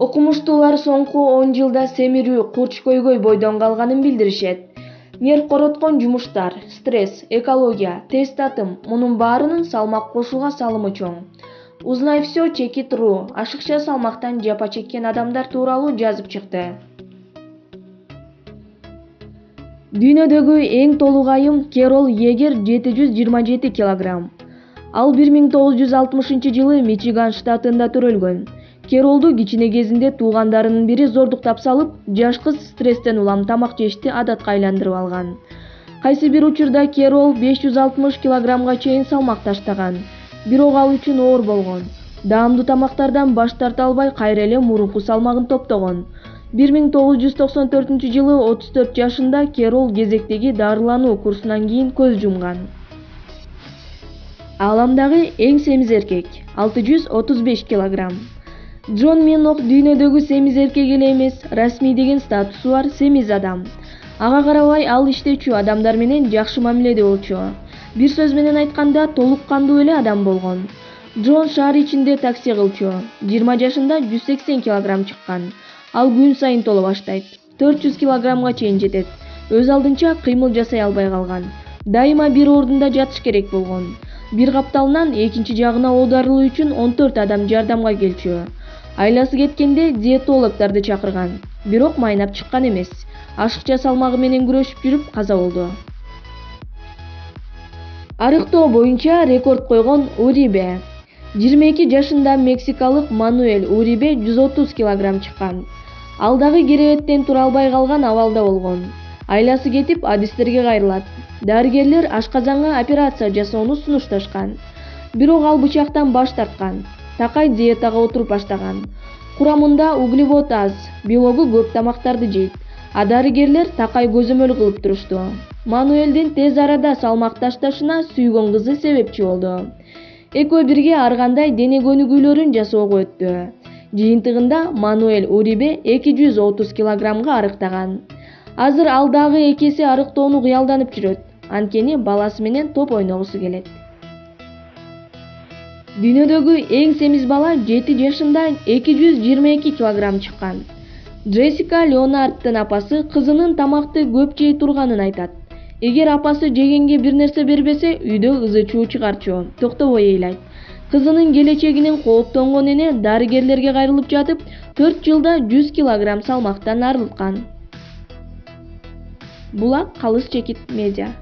Окумуштуулар соңку 10 жылда семирүү, курч көйгөй бойдон калганын билдиришет. Нерв короткон жумуштар, стресс, экология, тез татым мунун баарынын салмак кошууга салымы чоң. Узнай все Чекит.ру ашыкча салмактан жапа чеккен адамдар тууралуу жазып чыкты. Дүйнөдөгү эң толугайым Керол Егер 727 килограмм. Ал 1960-жылы Мичиган штатында төрөлгөн. Керолду кичине кезинде туугандарынын бири зордуктап салып, жаш кыз стресстен улам тамак жешти адатка айландырып алган. Кайсы бир учурда Керол 560 килограммга чейин салмак таштаган, бирок ал үчүн оор болгон. Даамдуу тамактардан баш тарта албай кайра эле мурунку салмагын топтогон. 1994-жылы 34 жашында Керол кезектеги дарылануу курсунан кийин көз жумган. Ааламдагы эң семиз эркек 635 килограмм. Джон Минох дүйнөдөгү семиз эркек эле эмес, расмий деген статусу бар семиз адам. Ага карабай ал иштечү адамдар менен жакшы мамиледе болчу. Бир сөз менен айтканда, толук кандуу эле адам болгон. Джон шаар ичинде такси кылчу. 20 жашында 180 килограмм чыккан. Ал күн сайын толо баштайт. 400 килограммга чейин жетет. Өз алдынча кыймыл жасай албай калган. Дайыма бир ордунда жатыш керек болгон. Бир капталынан экинчи жагына оодарылуу үчүн 14 адам жардамга келчү. Айласы кеткенде диетологдорду чакырган, бирок майнап чыккан эмес. Ашыкча салмагы менен күрөшүп жүрүп каза болду. Арыктоо боюнча рекорд койгон Урибе. 22 жашында мексикалык Мануэль Урибе 130 килограмм чыккан. Ал дагы керебеттен тура албай калган абалда болгон. Айласы кетип, адистерге кайрылат. Дарыгерлер ашказанга операция жасоону сунушташкан. Бирок ал бычактан баш тарткан. Такай диетага отуруп баштаган. Курамында углевод аз, белогу көп тамактарды жейт. А дарыгерлер Такай көзөмөл кылып турушту. Мануэлдин тез арада салмак ташташына сүйгөн кызы себепчи болду. Экөө бирге ар кандай дене көнүгүүлөрүн жасоого өттү. Жыйынтыгында Мануэль Урибе 230 килограммга арыктаган. Азыр ал дагы экеси арыктоону кыялданып жүрөт. Анткени баласы менен топ ойногусу келет. Дүйнөдөгү эң семиз бала 7 жашында 222 килограмм чыккан. Джессика Леонардтын апасы кызынын тамакты көп жей турганын айтат. Эгер апасы жегенге бир нерсе бербесе, үйдө ызы-чуу чыгарчу, токтобой ыйлайт. Кызынын келечегинен кооптонгон эне дарыгерлерге кайрылып жатып, 4 жылда 100 килограмм салмактан арылткан. Булак Калыс Чекит Медиа.